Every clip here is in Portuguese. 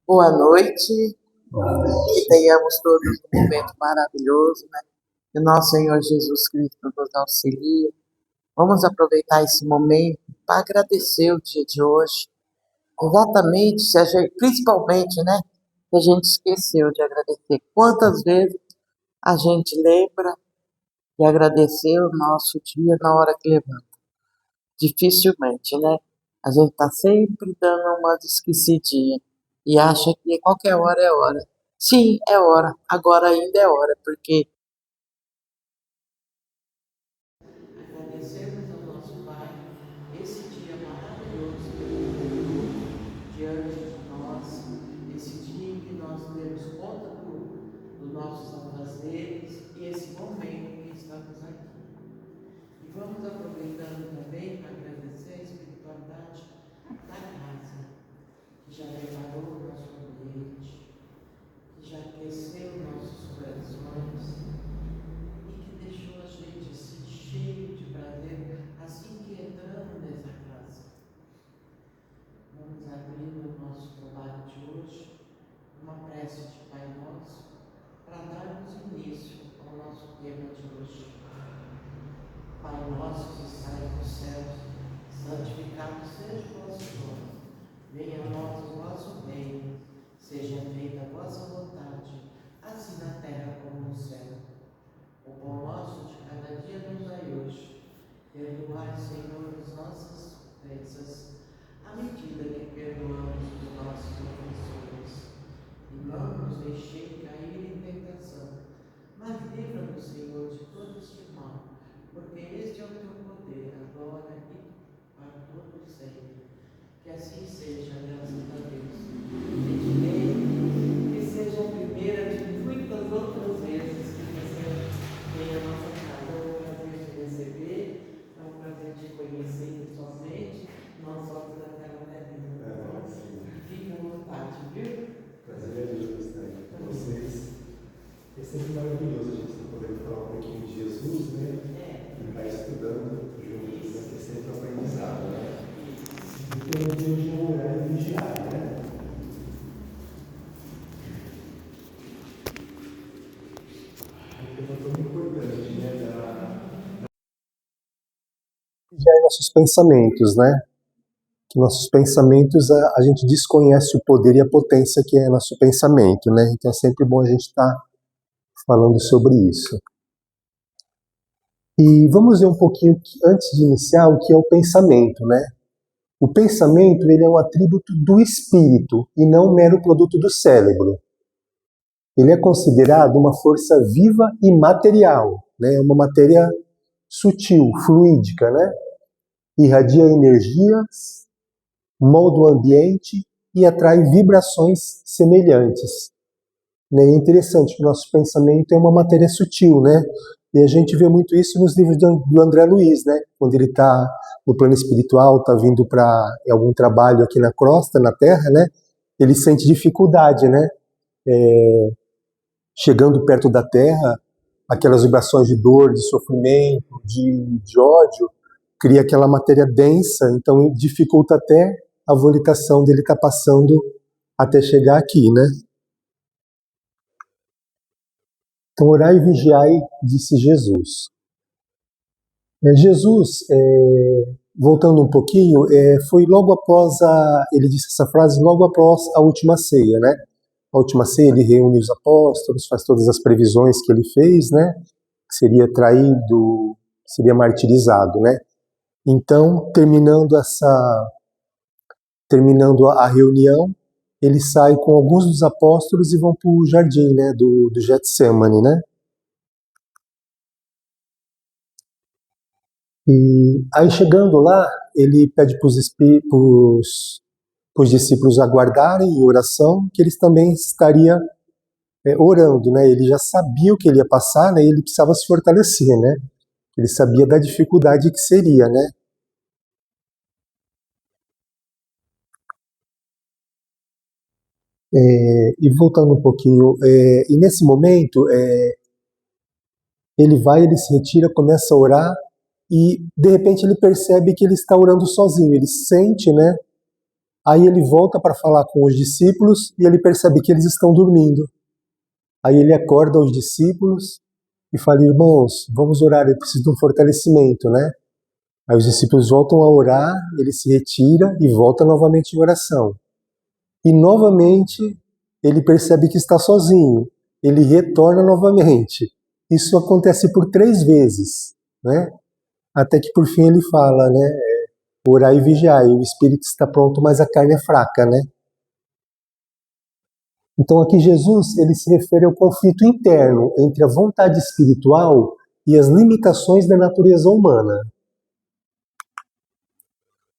Boa noite, que tenhamos todos um momento maravilhoso, né? Que nosso Senhor Jesus Cristo nos auxilie. Vamos aproveitar esse momento para agradecer o dia de hoje. Exatamente, principalmente, né? Que a gente esqueceu de agradecer. Quantas vezes a gente lembra de agradecer o nosso dia na hora que levanta? Dificilmente, né? A gente está sempre dando uma esquecidinha e acha que qualquer hora é hora. Sim, é hora. Agora ainda é hora, porque agradecemos ao nosso Pai esse dia maravilhoso que Ele colocou diante de nós, esse dia em que nós demos conta dos nossos afazeres e esse momento que estamos aqui. E vamos aproveitando também para agradecer a espiritualidade da casa, que já preparou o nosso ambiente, que já aqueceu nossos corações e que deixou a gente assim cheio de prazer assim que entramos nessa casa. Vamos abrir o nosso trabalho de hoje, uma prece de Pai Nosso, para darmos início ao nosso tema de hoje. Pai nosso que estais nos céus, santificado seja o vosso nome. Venha a nós o vosso reino, seja feita a vossa vontade, assim na terra como no céu. O pão nosso de cada dia nos dai hoje. Perdoai, Senhor, as nossas ofensas, à medida que perdoamos os nossos ofensores. E não nos deixei cair em tentação, mas livra-nos, Senhor, de todo este mal, porque este é o teu poder, agora e para todo sempre. Que assim seja, graças a Deus. Pedirei que seja a primeira de muitas outras vezes que você vem à nossa casa. É um prazer te receber, é um prazer te conhecer pessoalmente, não só por aquela telinha. Fique à vontade, viu? Prazer é meu estar aqui com vocês. É sempre maravilhoso a gente poder falar um pouquinho de Jesus, né? E estar estudando juntos, né? Que é sempre um aprendizado, né? E o tema de hoje é o horário vigiar, né? É um tema tão importante, né? Vigiar nossos pensamentos, né? Que nossos pensamentos, a gente desconhece o poder e a potência que é nosso pensamento, né? Então é sempre bom a gente estar falando sobre isso. E vamos ver um pouquinho, antes de iniciar, o que é o pensamento, né? O pensamento, ele é um atributo do espírito e não um mero produto do cérebro. Ele é considerado uma força viva e material, né? Uma matéria sutil, fluídica, né? Irradia energias, molda o ambiente e atrai vibrações semelhantes. É interessante que o nosso pensamento é uma matéria sutil, né? E a gente vê muito isso nos livros do André Luiz, né? Quando ele está no plano espiritual, está vindo para algum trabalho aqui na crosta, na Terra, né? Ele sente dificuldade, né? Chegando perto da Terra, aquelas vibrações de dor, de sofrimento, de ódio, cria aquela matéria densa, então dificulta até a volitação dele estar passando até chegar aqui, né? Então, orai e vigiai, disse Jesus. Jesus, voltando um pouquinho, foi logo após ele disse essa frase logo após a última ceia, né? A última ceia ele reúne os apóstolos, faz todas as previsões que ele fez, né? Que seria traído, seria martirizado, né? Então, terminando a reunião, ele sai com alguns dos apóstolos e vão para o jardim, né? Do Getsemane, né? E aí chegando lá, ele pede para os discípulos aguardarem em oração, que eles também estariam orando, né? Ele já sabia o que ele ia passar, né? E ele precisava se fortalecer, né? Ele sabia da dificuldade que seria, né? E voltando um pouquinho, e nesse momento, ele se retira, começa a orar, e de repente ele percebe que ele está orando sozinho, ele sente, né? Aí ele volta para falar com os discípulos e ele percebe que eles estão dormindo. Aí ele acorda os discípulos e fala: irmãos, vamos orar, eu preciso de um fortalecimento, né? Aí os discípulos voltam a orar, ele se retira e volta novamente em oração. E novamente ele percebe que está sozinho. Ele retorna novamente. Isso acontece por 3 vezes, né? Até que por fim ele fala, né? Orai e vigiai, o espírito está pronto, mas a carne é fraca, né? Então aqui Jesus ele se refere ao conflito interno entre a vontade espiritual e as limitações da natureza humana.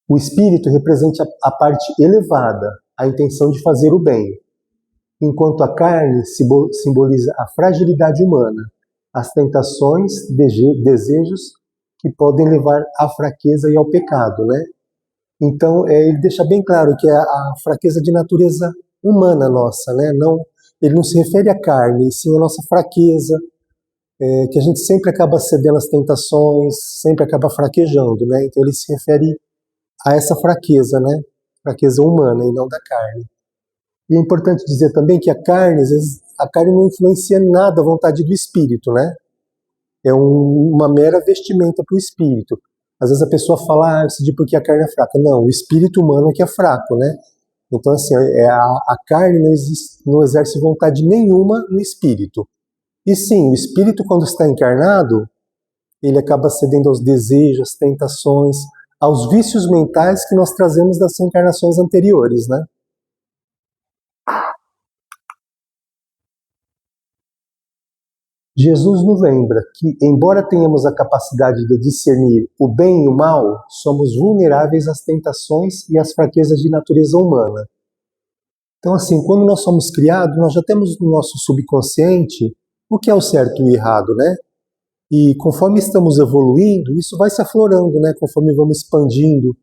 O espírito representa a parte elevada, a intenção de fazer o bem, enquanto a carne simboliza a fragilidade humana, as tentações, desejos que podem levar à fraqueza e ao pecado, né? Então, ele deixa bem claro que é a fraqueza de natureza humana nossa, né? Não, ele não se refere à carne, e sim à nossa fraqueza, que a gente sempre acaba cedendo às tentações, sempre acaba fraquejando, né? Então, ele se refere a essa fraqueza, né? Fraqueza humana e não da carne. E é importante dizer também que a carne, às vezes, a carne não influencia nada a vontade do espírito, né? É uma mera vestimenta para o espírito. Às vezes a pessoa fala, isso de porque a carne é fraca. Não, o espírito humano é que é fraco, né? Então, assim, a carne não exerce vontade nenhuma no espírito. E sim, o espírito, quando está encarnado, ele acaba cedendo aos desejos, às tentações, aos vícios mentais que nós trazemos das encarnações anteriores, né? Jesus nos lembra que, embora tenhamos a capacidade de discernir o bem e o mal, somos vulneráveis às tentações e às fraquezas de natureza humana. Então, assim, quando nós somos criados, nós já temos no nosso subconsciente o que é o certo e o errado, né? E conforme estamos evoluindo, isso vai se aflorando, né? Conforme vamos expandindo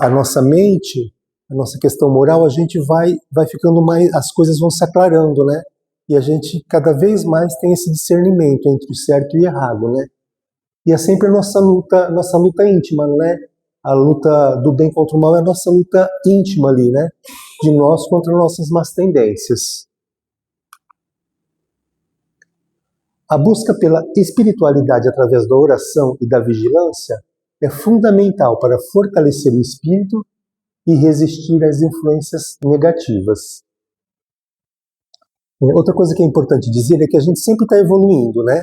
a nossa mente, a nossa questão moral, a gente vai ficando mais, as coisas vão se aclarando, né? E a gente cada vez mais tem esse discernimento entre o certo e o errado, né? E é sempre a nossa luta íntima, né? A luta do bem contra o mal é a nossa luta íntima ali, né? De nós contra nossas más tendências. A busca pela espiritualidade através da oração e da vigilância é fundamental para fortalecer o espírito e resistir às influências negativas. Outra coisa que é importante dizer é que a gente sempre está evoluindo, né?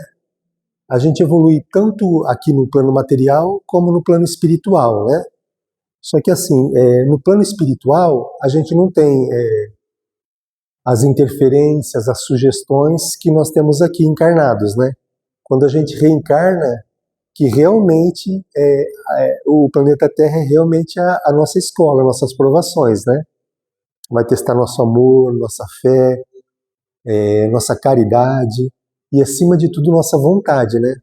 A gente evolui tanto aqui no plano material como no plano espiritual, né? Só que assim, no plano espiritual, a gente não tem as interferências, as sugestões que nós temos aqui encarnados, né? Quando a gente reencarna, que realmente o planeta Terra é realmente a nossa escola, nossas provações, né? Vai testar nosso amor, nossa fé, nossa caridade e, acima de tudo, nossa vontade, né?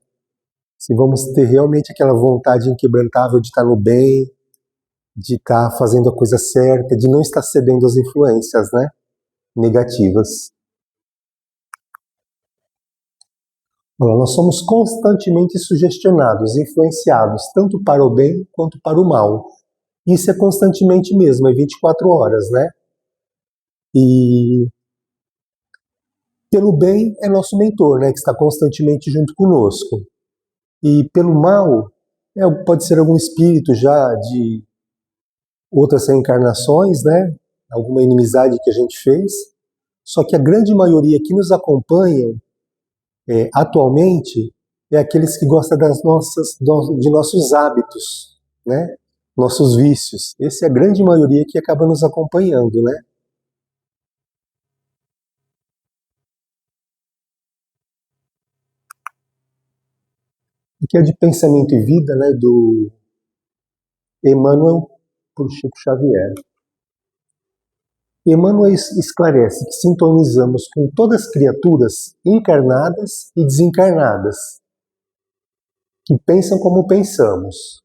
Se vamos ter realmente aquela vontade inquebrantável de estar no bem, de estar fazendo a coisa certa, de não estar cedendo às influências, né, negativas. Bom, nós somos constantemente sugestionados, influenciados, tanto para o bem quanto para o mal. Isso é constantemente mesmo, é 24 horas, né? E pelo bem é nosso mentor, né, que está constantemente junto conosco. E pelo mal, pode ser algum espírito já de outras reencarnações, né? Alguma inimizade que a gente fez. Só que a grande maioria que nos acompanham atualmente é aqueles que gostam de nossos hábitos, né? Nossos vícios. Essa é a grande maioria que acaba nos acompanhando, né? E que é de Pensamento e Vida, né? Do Emmanuel por Chico Xavier. Emmanuel esclarece que sintonizamos com todas as criaturas encarnadas e desencarnadas, que pensam como pensamos.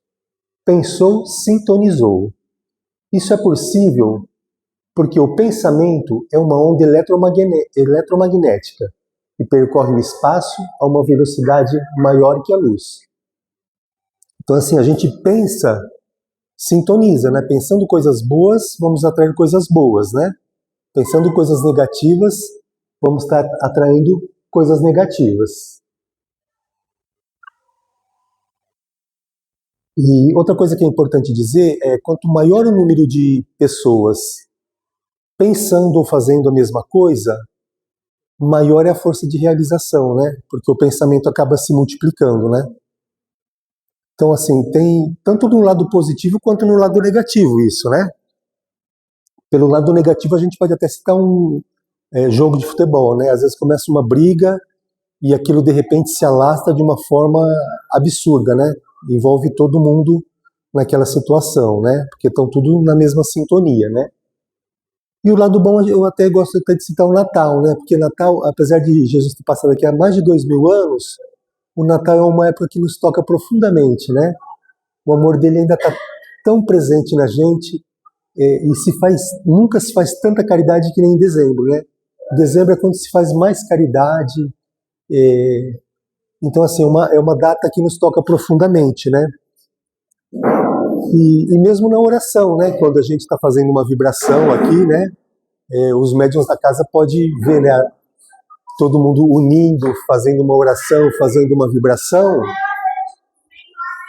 Pensou, sintonizou. Isso é possível porque o pensamento é uma onda eletromagnética que percorre o espaço a uma velocidade maior que a luz. Então, assim, a gente pensa sintoniza, né? Pensando coisas boas, vamos atrair coisas boas, né? Pensando coisas negativas, vamos estar atraindo coisas negativas. E outra coisa que é importante dizer é quanto maior o número de pessoas pensando ou fazendo a mesma coisa, maior é a força de realização, né? Porque o pensamento acaba se multiplicando, né? Então, assim, tem tanto no lado positivo quanto no lado negativo isso, né? Pelo lado negativo, a gente pode até citar um jogo de futebol, né? Às vezes começa uma briga e aquilo de repente se alastra de uma forma absurda, né? Envolve todo mundo naquela situação, né? Porque estão tudo na mesma sintonia, né? E o lado bom, eu até gosto até de citar o Natal, né? Porque Natal, apesar de Jesus ter passado aqui há mais de 2000 anos, o Natal é uma época que nos toca profundamente, né? O amor dele ainda está tão presente na gente e nunca se faz tanta caridade que nem em dezembro, né? Dezembro é quando se faz mais caridade. Então, assim, é uma data que nos toca profundamente, né? E mesmo na oração, né? Quando a gente está fazendo uma vibração aqui, né? Os médiuns da casa podem ver, né? Todo mundo unindo, fazendo uma oração, fazendo uma vibração,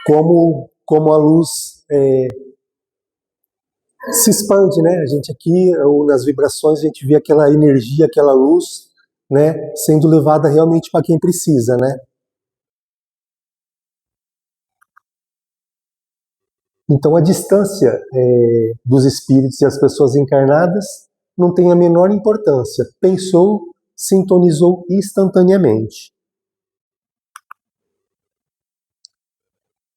como a luz se expande, né? A gente aqui, ou nas vibrações, a gente vê aquela energia, aquela luz, né? Sendo levada realmente para quem precisa, né? Então a distância dos espíritos e as pessoas encarnadas não tem a menor importância. Pensou, sintonizou instantaneamente.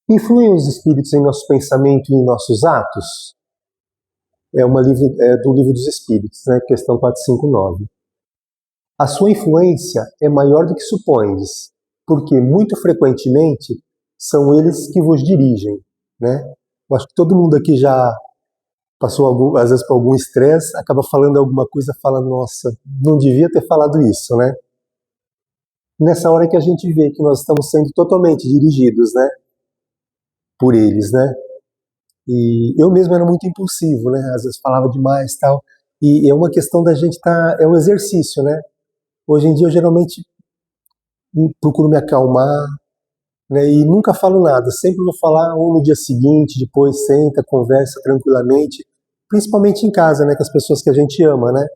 Influem os espíritos em nosso pensamento e em nossos atos? Do Livro dos Espíritos, né? Questão 459. A sua influência é maior do que supões, porque muito frequentemente são eles que vos dirigem, né? Eu acho que todo mundo aqui já passou às vezes por algum estresse, acaba falando alguma coisa, fala, nossa, não devia ter falado isso, né? Nessa hora que a gente vê que nós estamos sendo totalmente dirigidos, né? Por eles, né? E eu mesmo era muito impulsivo, né? Às vezes falava demais, tal. E é uma questão da gente é um exercício, né? Hoje em dia eu geralmente procuro me acalmar, né? E nunca falo nada, sempre vou falar ou no dia seguinte, depois senta, conversa tranquilamente, principalmente em casa, né? Com as pessoas que a gente ama, né?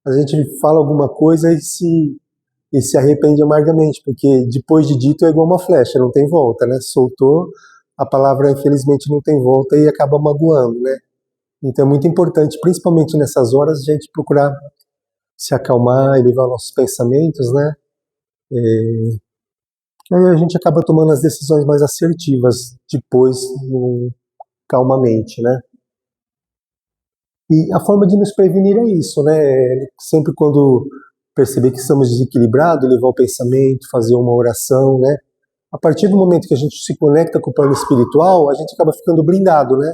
A gente fala alguma coisa e se arrepende amargamente, porque depois de dito é igual uma flecha, não tem volta, né? Soltou, a palavra infelizmente não tem volta e acaba magoando, né? Então é muito importante, principalmente nessas horas, a gente procurar se acalmar, elevar nossos pensamentos, né? Aí a gente acaba tomando as decisões mais assertivas depois, calmamente, né? E a forma de nos prevenir é isso, né? Sempre quando perceber que estamos desequilibrados, levar o pensamento, fazer uma oração, né? A partir do momento que a gente se conecta com o plano espiritual, a gente acaba ficando blindado, né?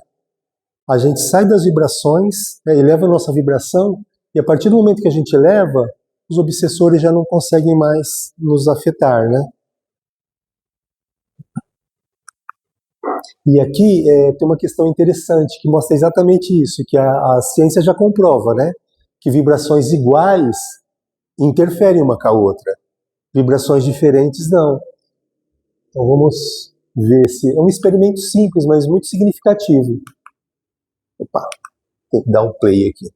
A gente sai das vibrações, né, eleva a nossa vibração, e a partir do momento que a gente eleva, os obsessores já não conseguem mais nos afetar, né? E aqui tem uma questão interessante que mostra exatamente isso, que a ciência já comprova, né? Que vibrações iguais interferem uma com a outra. Vibrações diferentes não. Então vamos ver se. É um experimento simples, mas muito significativo. Opa, tem que dar um play aqui.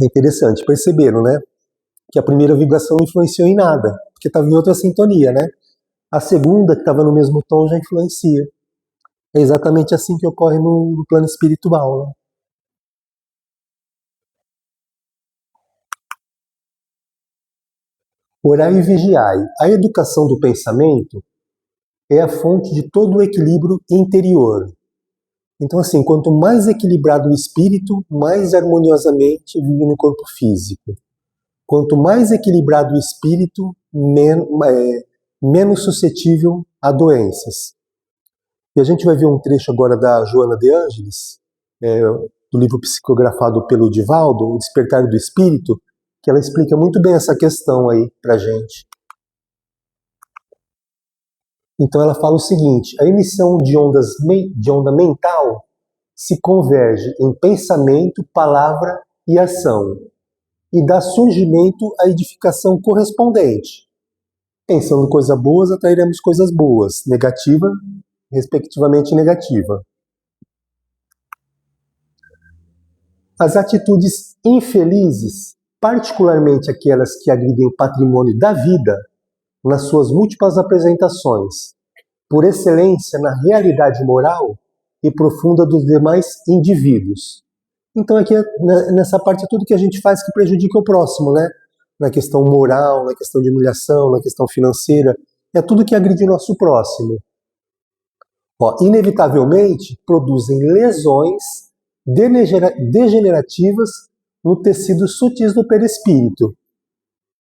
É interessante, perceberam, né? Que a primeira vibração não influenciou em nada, porque estava em outra sintonia, né? A segunda, que estava no mesmo tom, já influencia. É exatamente assim que ocorre no plano espiritual, né? Orai e vigiai. A educação do pensamento é a fonte de todo o equilíbrio interior. Então, assim, quanto mais equilibrado o espírito, mais harmoniosamente vive no corpo físico. Quanto mais equilibrado o espírito, menos suscetível a doenças. E a gente vai ver um trecho agora da Joana de Ângeles, do livro psicografado pelo Divaldo, O Despertar do Espírito, que ela explica muito bem essa questão aí pra gente. Então ela fala o seguinte: a emissão de onda mental se converge em pensamento, palavra e ação, e dá surgimento à edificação correspondente. Pensando coisas boas, atrairemos coisas boas, negativa, respectivamente negativa. As atitudes infelizes, particularmente aquelas que agridem o patrimônio da vida, nas suas múltiplas apresentações, por excelência na realidade moral e profunda dos demais indivíduos. Então aqui nessa parte é tudo que a gente faz que prejudica o próximo, né? Na questão moral, na questão de humilhação, na questão financeira, é tudo que agride o nosso próximo. Inevitavelmente produzem lesões degenerativas no tecido sutis do perispírito,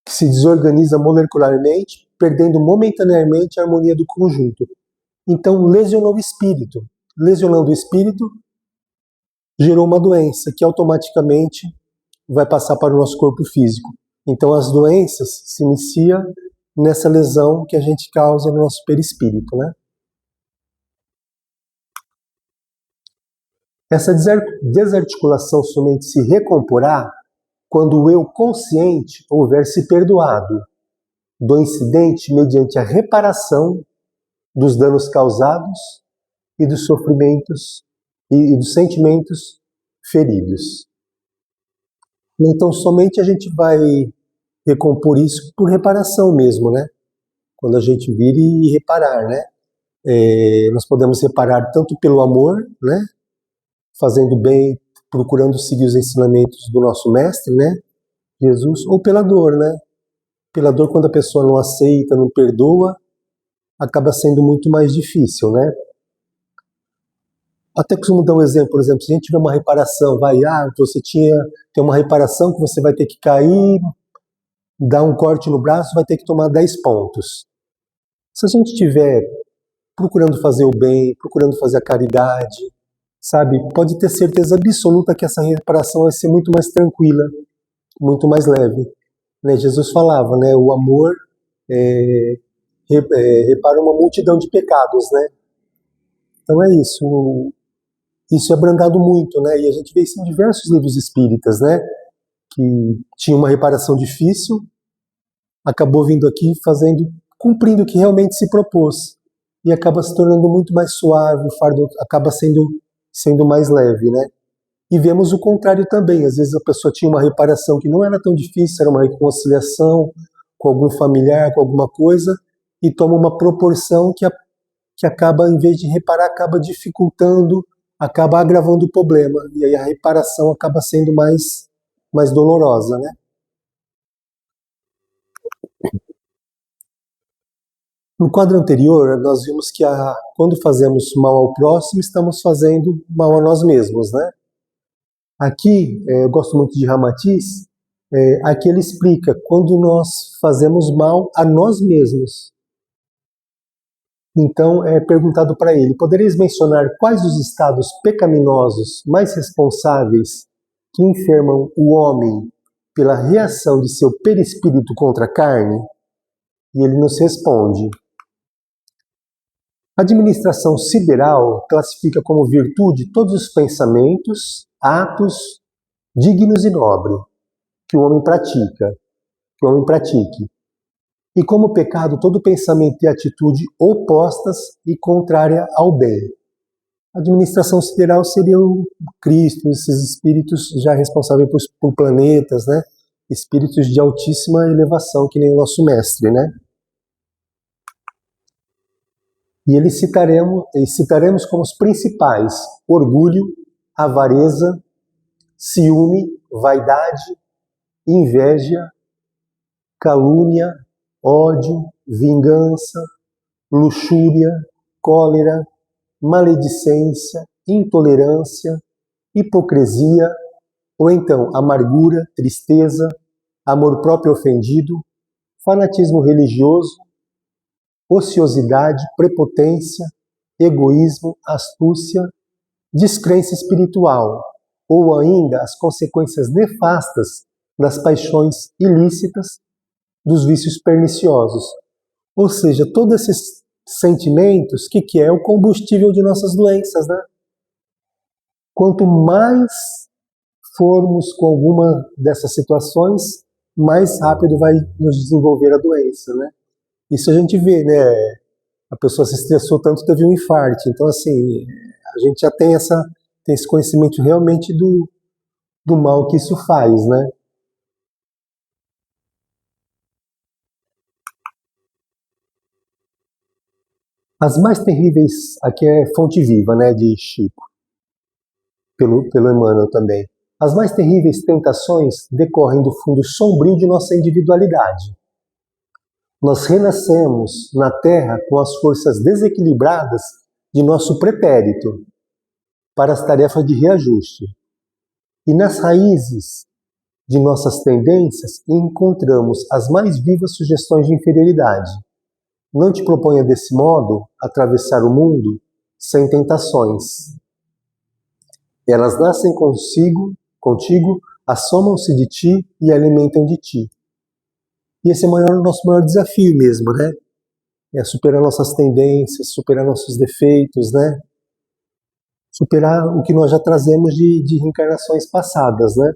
que se desorganiza molecularmente, perdendo momentaneamente a harmonia do conjunto. Então, lesionou o espírito. Lesionando o espírito, gerou uma doença que automaticamente vai passar para o nosso corpo físico. Então, as doenças se iniciam nessa lesão que a gente causa no nosso perispírito, né? Essa desarticulação somente se recomporá quando o eu consciente houver se perdoado do incidente mediante a reparação dos danos causados e dos sofrimentos e dos sentimentos feridos. Então, somente a gente vai recompor isso por reparação mesmo, né? Quando a gente vir e reparar, né? Nós podemos reparar tanto pelo amor, né? Fazendo bem, procurando seguir os ensinamentos do nosso mestre, né? Jesus, ou pela dor, né? Pela dor, quando a pessoa não aceita, não perdoa, acaba sendo muito mais difícil, né? Até costumo dar um exemplo, por exemplo, se a gente tiver uma reparação, você tem uma reparação que você vai ter que cair, dar um corte no braço, vai ter que tomar 10 pontos. Se a gente estiver procurando fazer o bem, procurando fazer a caridade, sabe, pode ter certeza absoluta que essa reparação vai ser muito mais tranquila, muito mais leve. Né? Jesus falava, né, o amor repara uma multidão de pecados, né? Então é isso. Isso é abrandado muito, né? E a gente vê isso em diversos livros espíritas, né? Que tinha uma reparação difícil, acabou vindo aqui cumprindo o que realmente se propôs. E acaba se tornando muito mais suave, o fardo acaba sendo mais leve, né? E vemos o contrário também. Às vezes a pessoa tinha uma reparação que não era tão difícil, era uma reconciliação com algum familiar, com alguma coisa, e toma uma proporção que acaba, em vez de reparar, acaba dificultando, acaba agravando o problema. E aí a reparação acaba sendo mais dolorosa, né? No quadro anterior, nós vimos que quando fazemos mal ao próximo, estamos fazendo mal a nós mesmos, né? Aqui, eu gosto muito de Ramatiz, aqui ele explica quando nós fazemos mal a nós mesmos. Então, é perguntado para ele, podereis mencionar quais os estados pecaminosos mais responsáveis que enfermam o homem pela reação de seu perispírito contra a carne? E ele nos responde. A administração sideral classifica como virtude todos os pensamentos, atos dignos e nobres que o homem pratique. E como pecado, todo pensamento e atitude opostas e contrária ao bem. A administração sideral seria o Cristo, esses espíritos já responsáveis por planetas, né? Espíritos de altíssima elevação, que nem o nosso mestre, né? E eles citaremos como os principais: orgulho, avareza, ciúme, vaidade, inveja, calúnia, ódio, vingança, luxúria, cólera, maledicência, intolerância, hipocrisia, ou então amargura, tristeza, amor próprio ofendido, fanatismo religioso, ociosidade, prepotência, egoísmo, astúcia, descrença espiritual, ou ainda as consequências nefastas das paixões ilícitas, dos vícios perniciosos. Ou seja, todos esses sentimentos, que é o combustível de nossas doenças, né? Quanto mais formos com alguma dessas situações, mais rápido vai nos desenvolver a doença, né? Isso a gente vê, né? A pessoa se estressou tanto, teve um infarto. Então, assim, a gente já tem esse conhecimento realmente do mal que isso faz, né? As mais terríveis, aqui é Fonte Viva, né, de Chico, pelo Emmanuel também. As mais terríveis tentações decorrem do fundo sombrio de nossa individualidade. Nós renascemos na Terra com as forças desequilibradas de nosso pretérito para as tarefas de reajuste. E nas raízes de nossas tendências encontramos as mais vivas sugestões de inferioridade. Não te proponha desse modo atravessar o mundo sem tentações. Elas nascem contigo, assomam-se de ti e alimentam de ti. E esse é o nosso maior desafio mesmo, né? É superar nossas tendências, superar nossos defeitos, né? Superar o que nós já trazemos de reencarnações passadas, né?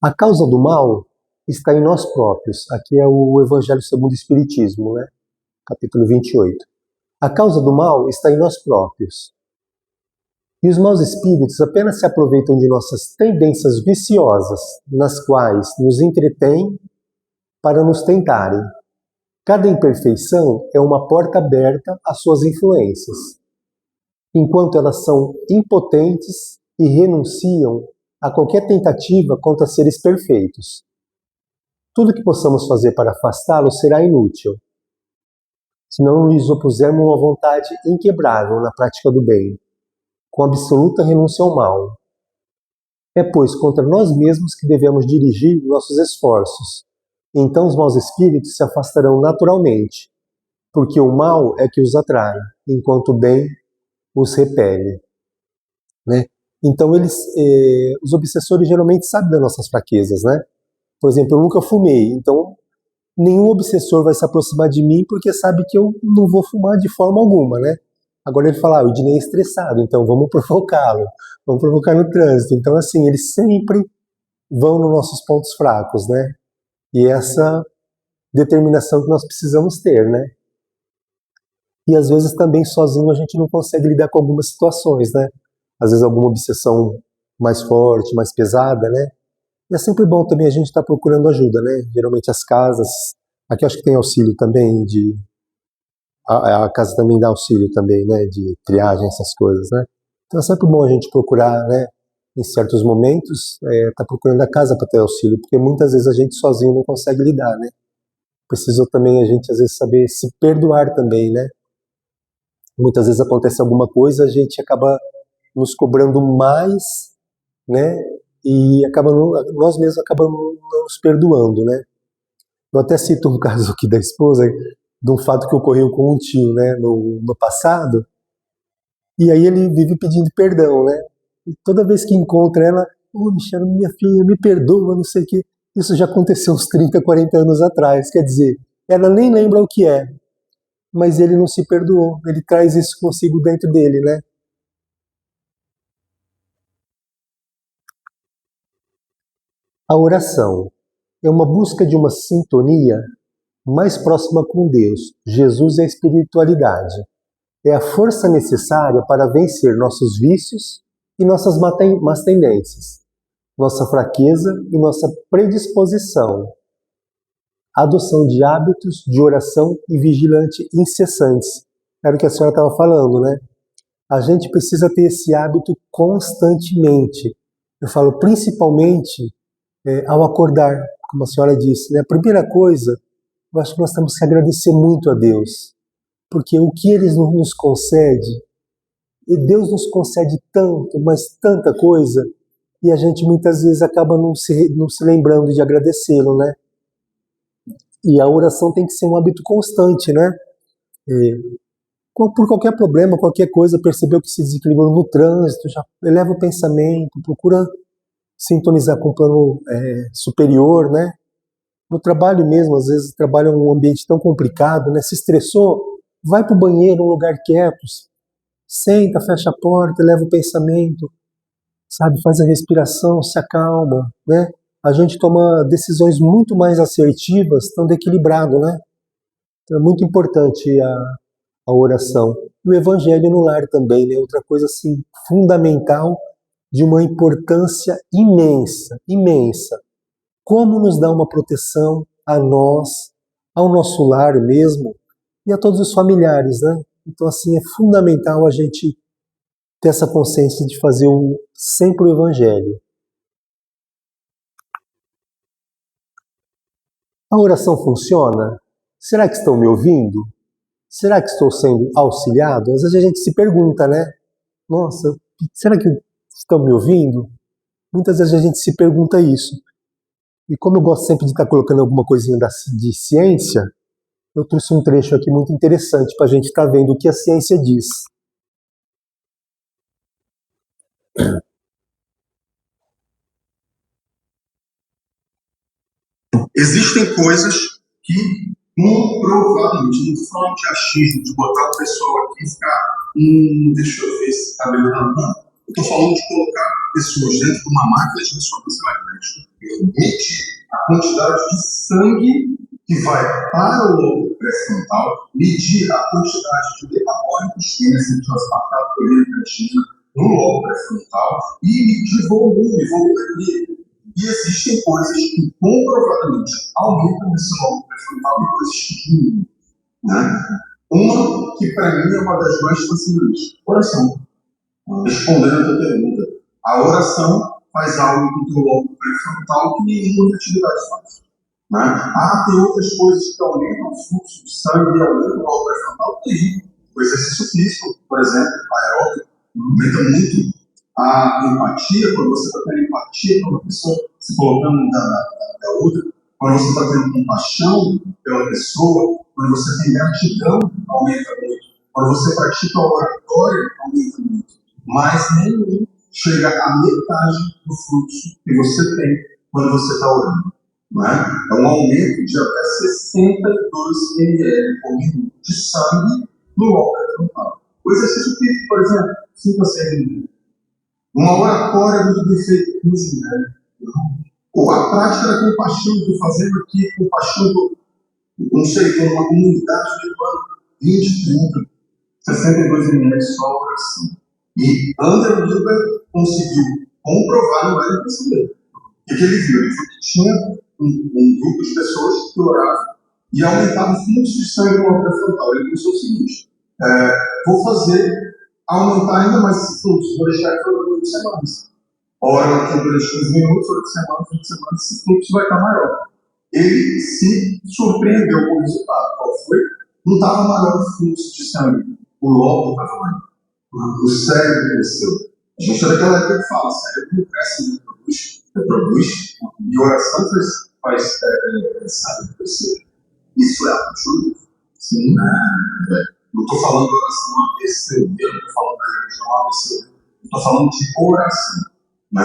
A causa do mal está em nós próprios. Aqui é o Evangelho segundo o Espiritismo, né? Capítulo 28. A causa do mal está em nós próprios. E os maus espíritos apenas se aproveitam de nossas tendências viciosas, nas quais nos entretêm para nos tentarem. Cada imperfeição é uma porta aberta às suas influências, enquanto elas são impotentes e renunciam a qualquer tentativa contra seres perfeitos. Tudo que possamos fazer para afastá-los será inútil, se não lhes opusermos uma vontade inquebrável na prática do bem, com absoluta renúncia ao mal. É, pois, contra nós mesmos que devemos dirigir nossos esforços. Então os maus espíritos se afastarão naturalmente, porque o mal é que os atrai, enquanto o bem os repele, né? Então os obsessores geralmente sabem das nossas fraquezas, né? Por exemplo, eu nunca fumei, então nenhum obsessor vai se aproximar de mim porque sabe que eu não vou fumar de forma alguma, né? Agora ele fala, o Dinei é estressado, então vamos provocá-lo, vamos provocar no trânsito. Então, assim, eles sempre vão nos nossos pontos fracos, né? E essa determinação que nós precisamos ter, né? E às vezes também sozinho a gente não consegue lidar com algumas situações, né? Às vezes alguma obsessão mais forte, mais pesada, né? E é sempre bom também a gente estar procurando ajuda, né? Geralmente as casas, aqui acho que tem auxílio também a casa também dá auxílio também, né? De triagem, essas coisas, né? Então é sempre bom a gente procurar, né? Em certos momentos, tá procurando a casa para ter auxílio, porque muitas vezes a gente sozinho não consegue lidar, né? Precisa também a gente às vezes saber se perdoar também, né? Muitas vezes acontece alguma coisa, a gente acaba nos cobrando mais, né? E nós mesmos acabamos não nos perdoando, né? Eu até cito um caso aqui da esposa, de um fato que ocorreu com um tio, né? No passado, e aí ele vive pedindo perdão, né? E toda vez que encontra ela, Michelle, minha filha, me perdoa, não sei o quê. Isso já aconteceu uns 30, 40 anos atrás, quer dizer, ela nem lembra o que é, mas ele não se perdoou, ele traz isso consigo dentro dele, né? A oração é uma busca de uma sintonia mais próxima com Deus, Jesus e a espiritualidade. É a força necessária para vencer nossos vícios e nossas más tendências, nossa fraqueza e nossa predisposição. A adoção de hábitos de oração e vigilante incessantes. Era o que a senhora estava falando, né? A gente precisa ter esse hábito constantemente. Eu falo principalmente ao acordar, como a senhora disse, né? A primeira coisa, eu acho que nós temos que agradecer muito a Deus, porque o que Ele nos concede, e Deus nos concede tanto, mas tanta coisa, e a gente muitas vezes acaba não se lembrando de agradecê-lo, né? E a oração tem que ser um hábito constante, né? Por qualquer problema, qualquer coisa, percebeu que se desequilibrou no trânsito, já eleva o pensamento, procura sintonizar com o plano superior, né? No trabalho mesmo, às vezes trabalha em um ambiente tão complicado, né? Se estressou, vai para o banheiro, um lugar quieto, senta, fecha a porta, eleva o pensamento, sabe? Faz a respiração, se acalma, né? A gente toma decisões muito mais assertivas, estando equilibrado, né? Então é muito importante a oração. E o evangelho no lar também, né? Outra coisa assim fundamental, de uma importância imensa, imensa. Como nos dá uma proteção a nós, ao nosso lar mesmo e a todos os familiares, né? Então assim é fundamental a gente ter essa consciência de fazer sempre o evangelho. A oração funciona? Será que estão me ouvindo? Será que estou sendo auxiliado? Às vezes a gente se pergunta, né? Nossa, será que estão me ouvindo? Muitas vezes a gente se pergunta isso. E como eu gosto sempre de estar colocando alguma coisinha de ciência, eu trouxe um trecho aqui muito interessante para a gente estar vendo o que a ciência diz. Existem coisas que comprovadamente, não estou falando de achismo, de botar o pessoal aqui e ficar, deixa eu ver se está melhorando. Não. Eu estou falando de colocar pessoas dentro de uma máquina de ressonância magnética e medir a quantidade de sangue que vai para o lobo pré-frontal, medir a quantidade de metabólicos que eles transportados por ele no lobo pré-frontal e medir volume dele. E existem coisas que comprovadamente aumentam esse lobo pré-frontal e coisas que diminuem. Né? Uma que para mim é uma das mais fascinantes: oração. Respondendo a tua pergunta, a oração faz algo com o teu lobo pré-frontal que nenhuma atividade faz. Né? Tem outras coisas que aumentam o fluxo de sangue e aumentam o lobo pré-frontal. Tem. O exercício físico, por exemplo, aeróbico, aumenta muito a empatia, quando você está tendo empatia pela pessoa, se colocando no lugar da outra, quando você está tendo compaixão pela pessoa, quando você tem gratidão, aumenta muito. Quando você pratica a oratória, aumenta muito. Mas nenhum chega à metade do fluxo que você tem quando você está orando. Né? É um aumento de até 62 ml por minuto de sangue no lobo pré-frontal. O exercício físico, por exemplo, 5 a 6 minutos. Uma oratória muito bem feita, 15 minutos. Ou a prática da compaixão, estou fazendo aqui, compaixão, não sei, com uma comunidade virtual, 20, 30, 62 ml só a oração. E André Milber conseguiu comprovar, não era impressão dele. O que ele viu? Ele viu que tinha um grupo de pessoas que oravam e aumentava o fluxo de sangue no lobo pré-frontal. Ele pensou o seguinte: vou fazer aumentar ainda mais esse fluxo, vou deixar ele por 8 semanas. Ora, durante 15 minutos, 8 semanas, esse fluxo vai estar maior. Ele se surpreendeu com o resultado. Qual foi? Não estava maior o fluxo de sangue, o lobo estava maior. O cérebro cresceu. A gente é daquela época que fala: o cérebro não cresce, reproduz, e oração faz cérebro crescer. Isso é absoluto. Sim. Não estou falando de oração ABC, não estou falando da religião ABC, estou falando de oração. Né?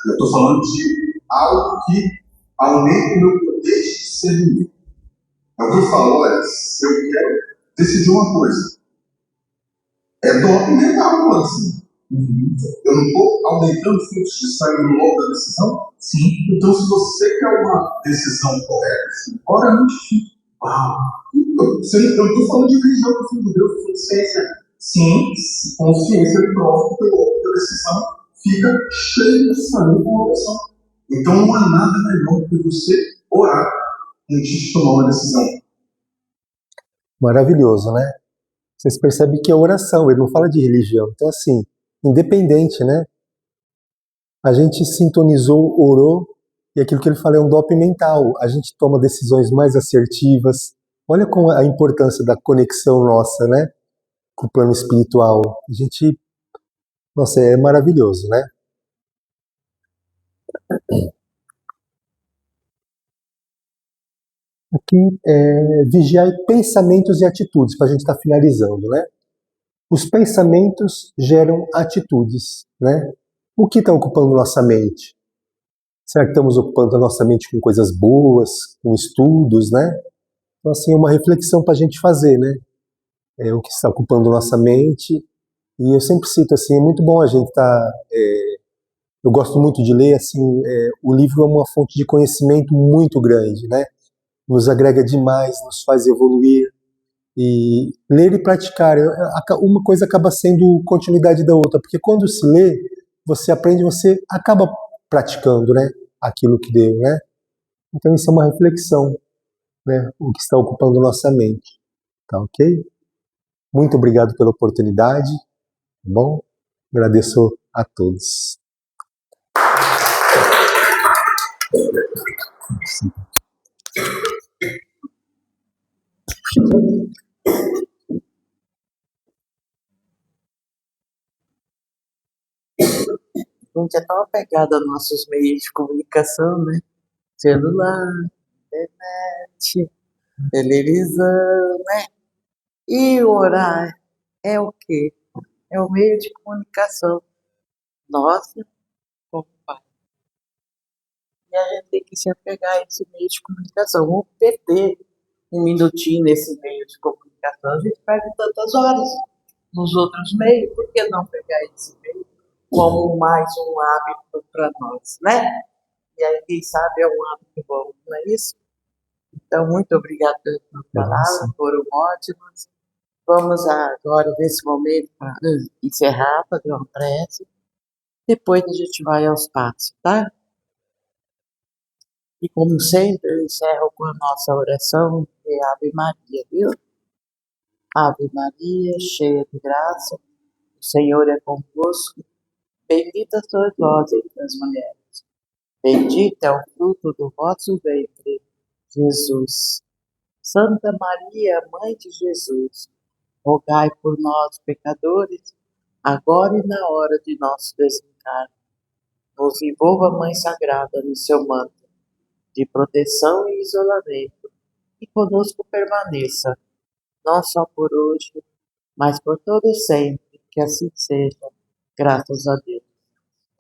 Eu estou falando de algo que aumenta o meu poder de discernimento. É o que eu falo: olha, se eu quero decidir uma coisa, é doping mental, assim. Eu não estou aumentando o fluxo de sangue no longo da decisão? Sim. Então, se você quer uma decisão correta, assim, ora muito difícil. Eu não estou falando de religião, eu estou falando de Deus, eu estou falando de ciência. Sim, consciência prova que o longo da decisão fica cheio de sangue com a oração. Então, não há nada melhor do que você orar antes de tomar uma decisão. Maravilhoso, né? Vocês percebem que é oração, ele não fala de religião. Então, assim, independente, né? A gente sintonizou, orou, E aquilo que ele fala é um doping mental. A gente toma decisões mais assertivas. Olha com a importância da conexão nossa, né? Com o plano espiritual. A gente, nossa, é maravilhoso, né? Aqui é vigiar pensamentos e atitudes, para a gente estar finalizando, né? Os pensamentos geram atitudes, né? O que está ocupando nossa mente? Será que estamos ocupando a nossa mente com coisas boas, com estudos, né? Então, assim, é uma reflexão para a gente fazer, né? É o que está ocupando nossa mente. E eu sempre cito, assim, é muito bom a gente estar... eu gosto muito de ler, assim, o livro é uma fonte de conhecimento muito grande, né? Nos agrega demais, nos faz evoluir. E ler e praticar, uma coisa acaba sendo continuidade da outra, porque quando se lê, você aprende, você acaba praticando, né? Aquilo que deu, né? Então isso é uma reflexão, né? O que está ocupando nossa mente, tá ok? Muito obrigado pela oportunidade, tá bom? Agradeço a todos. A gente é tão apegado aos nossos meios de comunicação, né? Celular, internet, televisão, né? E o horário é o quê? É o meio de comunicação. Nossa, como faz? E a gente tem que se apegar a esse meio de comunicação. Vamos perder um minutinho nesse meio de comunicação. A gente perde tantas horas nos outros meios. Por que não pegar esse meio como mais um hábito para nós, né? E aí, quem sabe, é um hábito bom, não é isso? Então, muito obrigada pelas suas palavras, foram ótimas. Vamos agora, nesse momento, para encerrar, fazer uma prece. Depois a gente vai aos passos, tá? E como sempre, eu encerro com a nossa oração de Ave Maria, viu? Ave Maria, cheia de graça, o Senhor é convosco. Bendita sois vós entre as mulheres. Bendito é o fruto do vosso ventre, Jesus. Santa Maria, Mãe de Jesus, rogai por nós, pecadores, agora e na hora de nosso desencarne. Nos envolva, Mãe Sagrada, no seu manto de proteção e isolamento, e conosco permaneça, não só por hoje, mas por todo sempre, que assim seja, graças a Deus.